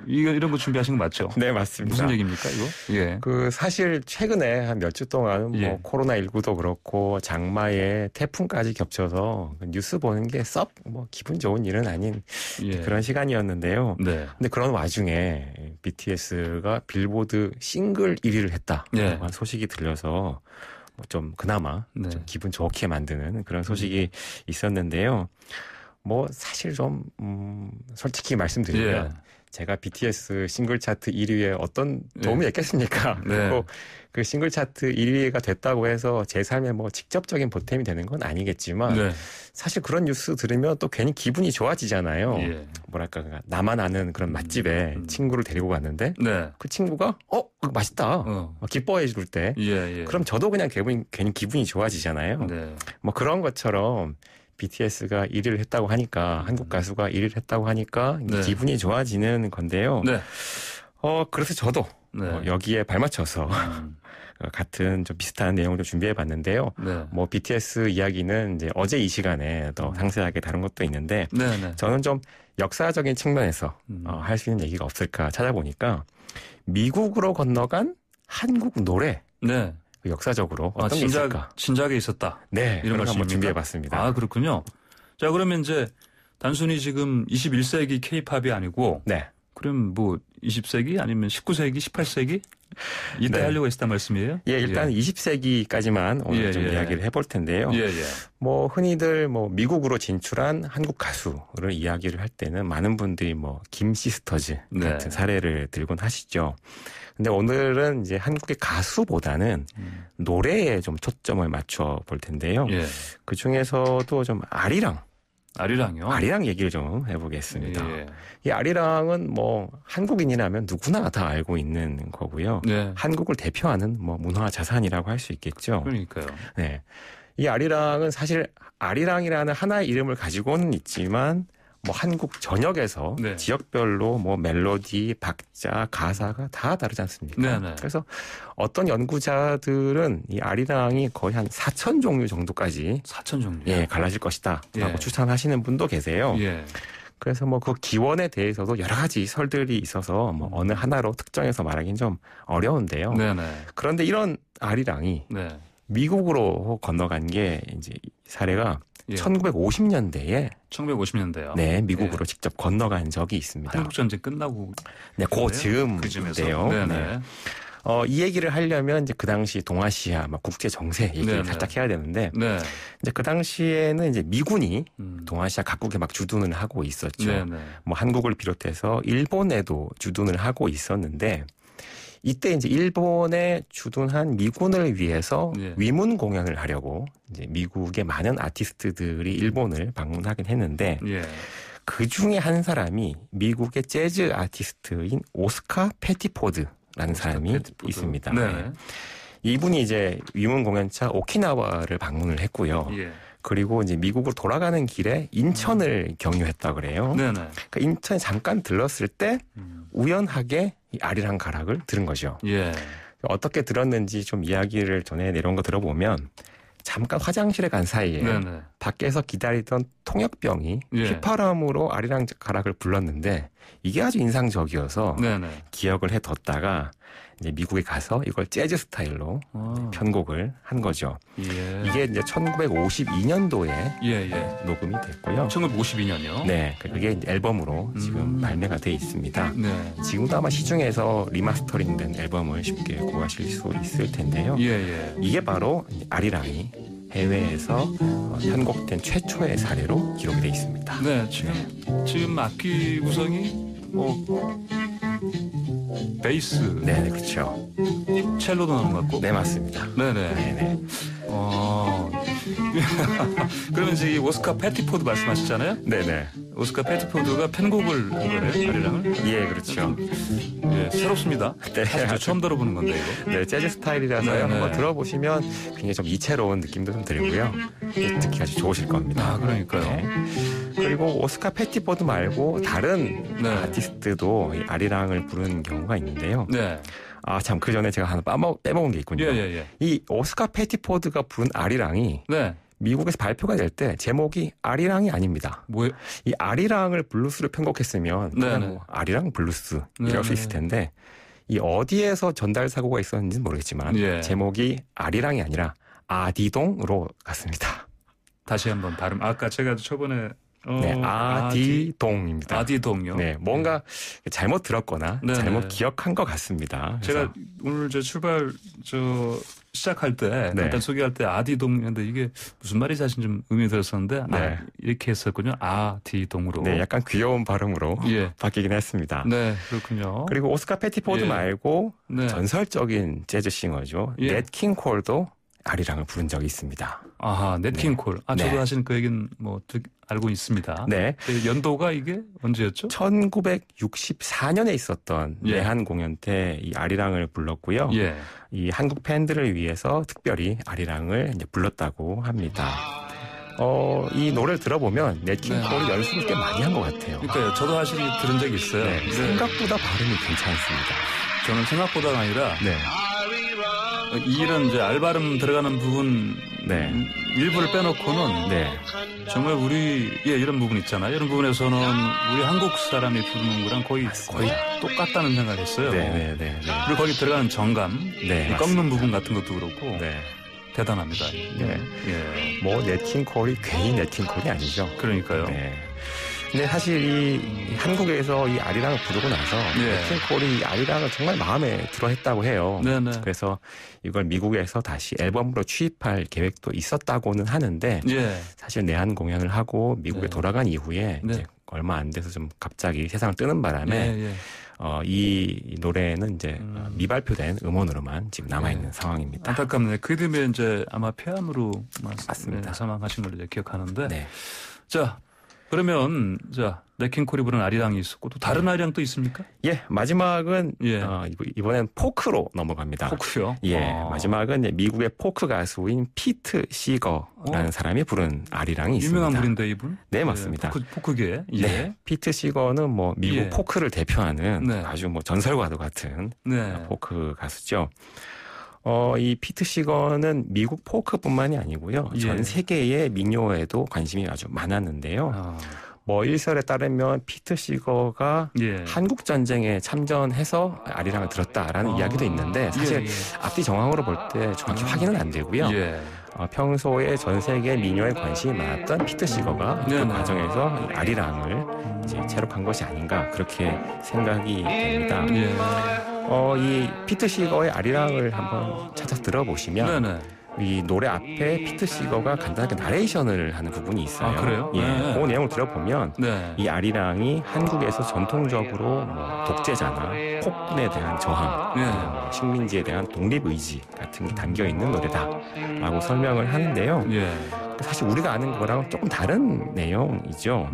이런 거 준비하신 거 맞죠? 네, 맞습니다. 무슨 얘기입니까, 이거? 사실 최근에 한 몇 주 동안 코로나19도 그렇고 장마에 태풍까지 겹쳐서 뉴스 보는 게 썩 기분 좋은 일은 아닌 그런 시간이었는데요. 근데 그런 와중에 BTS가 빌보드 싱글 1위를 했다. 소식이 들려서 좀 그나마 좀 기분 좋게 만드는 그런 소식이 있었는데요. 사실 좀 솔직히 말씀드리면 제가 BTS 싱글 차트 1위에 어떤 도움이 됐겠습니까? 그리고 그 싱글 차트 1위가 됐다고 해서 제 삶에 직접적인 보탬이 되는 건 아니겠지만 사실 그런 뉴스 들으면 또 괜히 기분이 좋아지잖아요. 뭐랄까 나만 아는 그런 맛집에 친구를 데리고 갔는데 그 친구가 그거 맛있다 기뻐해 줄 때 그럼 저도 그냥 괜히 기분이 좋아지잖아요. 그런 것처럼 BTS가 1위를 했다고 하니까 한국 가수가 1위를 했다고 하니까 기분이 좋아지는 건데요. 그래서 저도 여기에 발맞춰서 같은 좀 비슷한 내용을 좀 준비해봤는데요. BTS 이야기는 이제 어제 이 시간에 더 상세하게 다룬 것도 있는데 저는 좀 역사적인 측면에서 할 수 있는 얘기가 없을까 찾아보니까 미국으로 건너간 한국 노래. 역사적으로 어떤 게 있을까? 진작에 있었다. 이런 걸 한번 준비해봤습니다. 그렇군요. 자, 그러면 이제 단순히 지금 21세기 K-팝이 아니고 네. 그럼 뭐 20세기 아니면 19세기, 18세기 이때 하려고 했단 말씀이에요? 예, 일단 20세기까지만 오늘 좀 이야기를 해볼 텐데요. 뭐 흔히들 뭐 미국으로 진출한 한국 가수를 이야기를 할 때는 많은 분들이 뭐 김시스터즈 같은 사례를 들곤 하시죠. 근데 오늘은 이제 한국의 가수보다는 노래에 좀 초점을 맞춰 볼 텐데요. 그 중에서도 좀 아리랑이요? 아리랑 얘기를 좀 해보겠습니다. 이 아리랑은 뭐 한국인이라면 누구나 다 알고 있는 거고요. 한국을 대표하는 뭐 문화 자산이라고 할 수 있겠죠. 그러니까요. 네. 이 아리랑은 사실 아리랑이라는 하나의 이름을 가지고는 있지만 뭐 한국 전역에서 지역별로 뭐 멜로디, 박자, 가사가 다 다르지 않습니까? 그래서 어떤 연구자들은 이 아리랑이 거의 한 4,000종류 정도까지 4,000종류 갈라질 것이다라고 추천하시는 분도 계세요. 그래서 뭐 그 기원에 대해서도 여러 가지 설들이 있어서 뭐 어느 하나로 특정해서 말하기는 좀 어려운데요. 그런데 이런 아리랑이 미국으로 건너간 게 이제 사례가 1950년대에 1950년대요. 네, 미국으로 직접 건너간 적이 있습니다. 한국 전쟁 끝나고 그 즈음인데요. 이 얘기를 하려면 이제 그 당시 동아시아 막 국제 정세 얘기를 살짝 해야 되는데 이제 그 당시에는 이제 미군이 동아시아 각국에 막 주둔을 하고 있었죠. 뭐 한국을 비롯해서 일본에도 주둔을 하고 있었는데 이때 이제 일본에 주둔한 미군을 위해서 위문 공연을 하려고 이제 미국의 많은 아티스트들이 일본을 방문하긴 했는데 그 중에 한 사람이 미국의 재즈 아티스트인 오스카 패티포드라는 사람이 있습니다. 이분이 이제 위문 공연차 오키나와를 방문을 했고요. 그리고 이제 미국으로 돌아가는 길에 인천을 경유했다 그래요. 그러니까 인천에 잠깐 들렀을 때 우연하게 이 아리랑 가락을 들은 거죠. 어떻게 들었는지 좀 이야기를 전에 내려온 거 들어보면 잠깐 화장실에 간 사이에 밖에서 기다리던 통역병이 휘파람으로 아리랑 가락을 불렀는데 이게 아주 인상적이어서 기억을 해뒀다가 이제 미국에 가서 이걸 재즈 스타일로 편곡을 한 거죠. 이게 이제 1952년도에 녹음이 됐고요. 1952년이요? 네, 그게 이제 앨범으로 지금 발매가 돼 있습니다. 지금도 아마 시중에서 리마스터링된 앨범을 쉽게 구하실 수 있을 텐데요. 이게 바로 아리랑이 해외에서 편곡된 최초의 사례로 기록이 돼 있습니다. 네, 지금 악기 구성이 베이스. 네, 그렇죠. 첼로도 나오는 것 같고. 네, 맞습니다. 네네. 그러면 이제 이 오스카 패티포드 말씀하셨잖아요? 네네. 오스카 패티포드가 편곡을 한 거래요, 아리랑을? 예, 그렇죠. 새롭습니다. 사실 처음 들어보는 건데, 이거. 네, 재즈 스타일이라서요. 한번 들어보시면 굉장히 좀 이채로운 느낌도 좀 들고요. 듣기 아주 좋으실 겁니다. 아, 그러니까요. 그리고 오스카 패티포드 말고 다른 아티스트도 이 아리랑을 부르는 경우가 있는데요. 아, 참, 그 전에 제가 하나 빼먹은 게 있군요. 이 오스카 패티포드가 부른 아리랑이 미국에서 발표가 될 때 제목이 아리랑이 아닙니다. 뭐예요? 이 아리랑을 블루스로 편곡했으면 그냥 뭐 아리랑 블루스 이럴 수 있을 텐데 이 어디에서 전달 사고가 있었는지는 모르겠지만 제목이 아리랑이 아니라 아디동으로 갔습니다. 다시 한번 발음. 아까 제가 저번에 아디동입니다. 아디동요? 네, 뭔가 잘못 들었거나 잘못 기억한 것 같습니다. 제가 오늘 시작할 때 간단 소개할 때 아디동인데 이게 무슨 말인지 사실 좀 의미 들었었는데 이렇게 했었군요. 아디동으로. 네, 약간 귀여운 발음으로 바뀌긴 했습니다. 네, 그렇군요. 그리고 오스카 패티포드 말고 전설적인 재즈 싱어죠. 넷 킹 콜도 아리랑을 부른 적이 있습니다. 아하, 넷 킹 콜. 저도 사실 그 얘기는 알고 있습니다. 네. 연도가 이게 언제였죠? 1964년에 있었던 내한 공연 때 이 아리랑을 불렀고요. 이 한국 팬들을 위해서 특별히 아리랑을 이제 불렀다고 합니다. 이 노래를 들어보면 넷 킹 콜이 연습을 꽤 많이 한 것 같아요. 그러니까요. 저도 사실 들은 적이 있어요. 생각보다 발음이 괜찮습니다. 저는 생각보다가 아니라 이런 이제 알발음 들어가는 부분 일부를 빼놓고는 정말 이런 부분 있잖아요. 이런 부분에서는 우리 한국 사람이 부르는 거랑 거의 똑같다는 생각을 했어요. 그리고 거기 들어가는 정감, 꺾는 부분 같은 것도 그렇고 대단합니다. 네. 예. 뭐 네팅콜이 괜히 네팅콜이 아니죠. 그러니까요. 네. 근데 사실 이 한국에서 이 아리랑을 부르고 나서 네팅콜이 이 아리랑을 정말 마음에 들어 했다고 해요. 네네. 그래서 이걸 미국에서 다시 앨범으로 취입할 계획도 있었다고는 하는데 사실 내한 공연을 하고 미국에 돌아간 이후에 이제 얼마 안 돼서 좀 갑자기 세상을 뜨는 바람에 이 노래는 이제 미발표된 음원으로만 지금 남아있는 상황입니다. 안타깝네. 그 뒤에 이제 아마 폐암으로 맞습니다. 사망하신 걸로 이제 기억하는데. 네. 자, 그러면 네킹콜이 부른 아리랑이 있었고 또 다른 아리랑도 있습니까? 예, 마지막은 이번엔 포크로 넘어갑니다. 포크요? 예, 마지막은 미국의 포크 가수인 피트 시거라는 사람이 부른 아리랑이 있습니다. 유명한 분인데 이분? 네, 맞습니다. 포크계. 네, 피트 시거는 뭐 미국 포크를 대표하는 아주 뭐 전설과도 같은 포크 가수죠. 이 피트 시거는 미국 포크뿐만이 아니고요. 전 세계의 민요에도 관심이 아주 많았는데요. 뭐 일설에 따르면 피트 시거가 한국 전쟁에 참전해서 아리랑을 들었다라는 이야기도 있는데 사실 앞뒤 정황으로 볼 때 정확히 확인은 안 되고요. 평소에 전 세계 민요에 관심이 많았던 피트 시거가 그 과정에서 아리랑을 이제 체록한 것이 아닌가 그렇게 생각이 됩니다. 이 피트 시거의 아리랑을 한번 찾아서 들어보시면 이 노래 앞에 피트 시거가 간단하게 나레이션을 하는 부분이 있어요. 아, 그래요? 예, 그 내용을 들어보면 이 아리랑이 한국에서 전통적으로 뭐 독재자나 폭군에 대한 저항, 식민지에 대한 독립의지 같은 게 담겨있는 노래다라고 설명을 하는데요. 사실 우리가 아는 거랑 조금 다른 내용이죠.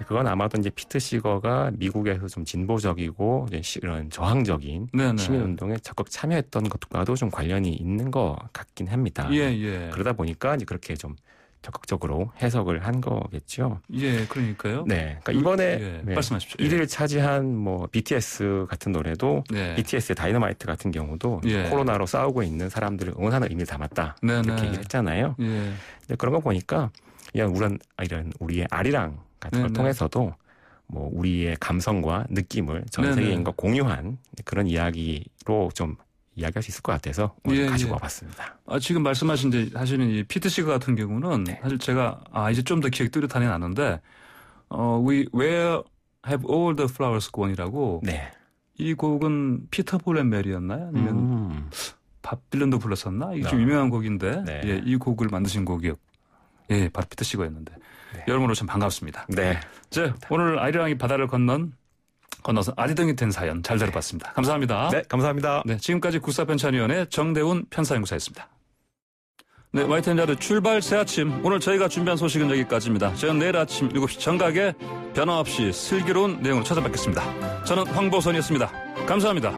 그건 아마도 이제 피트 시거가 미국에서 좀 진보적이고 이런 저항적인 시민운동에 적극 참여했던 것과도 좀 관련이 있는 것 같긴 합니다. 그러다 보니까 이제 그렇게 좀 적극적으로 해석을 한 거겠죠. 예, 그러니까요. 네, 그러니까 이번에 말씀하십시오. 1위를 차지한 뭐 BTS 같은 노래도 BTS의 다이너마이트 같은 경우도 코로나로 싸우고 있는 사람들을 응원하는 의미를 담았다 이렇게 얘기를 했잖아요. 근데 그런 거 보니까 이런 우리의 아리랑 같은 걸 통해서도 뭐 우리의 감성과 느낌을 전 세계인과 공유한 그런 이야기로 좀 이야기할 수 있을 것 같아서 오늘 가지고 와봤습니다. 지금 말씀하신 이제 사실은 이 피트 시거 같은 경우는 사실 제가 이제 좀 더 기억이 뚜렷하긴 나는데 Where Have All the Flowers Gone이라고 이 곡은 피터 폴 앤 메리였나요? 아니면 밥 딜런도 불렀었나? 이게 좀 유명한 곡인데 이 곡을 만드신 곡이요. 바로 피트 시거였는데 여러모로 참 반갑습니다. 오늘 아리랑이 바다를 건너서 아리랑이 된 사연 잘 들어봤습니다. 감사합니다. 네, 감사합니다. 지금까지 구사편찬위원회 정대훈 편사연구사였습니다. 와이트앤자드 출발 새 아침. 오늘 저희가 준비한 소식은 여기까지입니다. 저는 내일 아침 7시 정각에 변함없이 슬기로운 내용으로 찾아뵙겠습니다. 저는 황보선이었습니다. 감사합니다.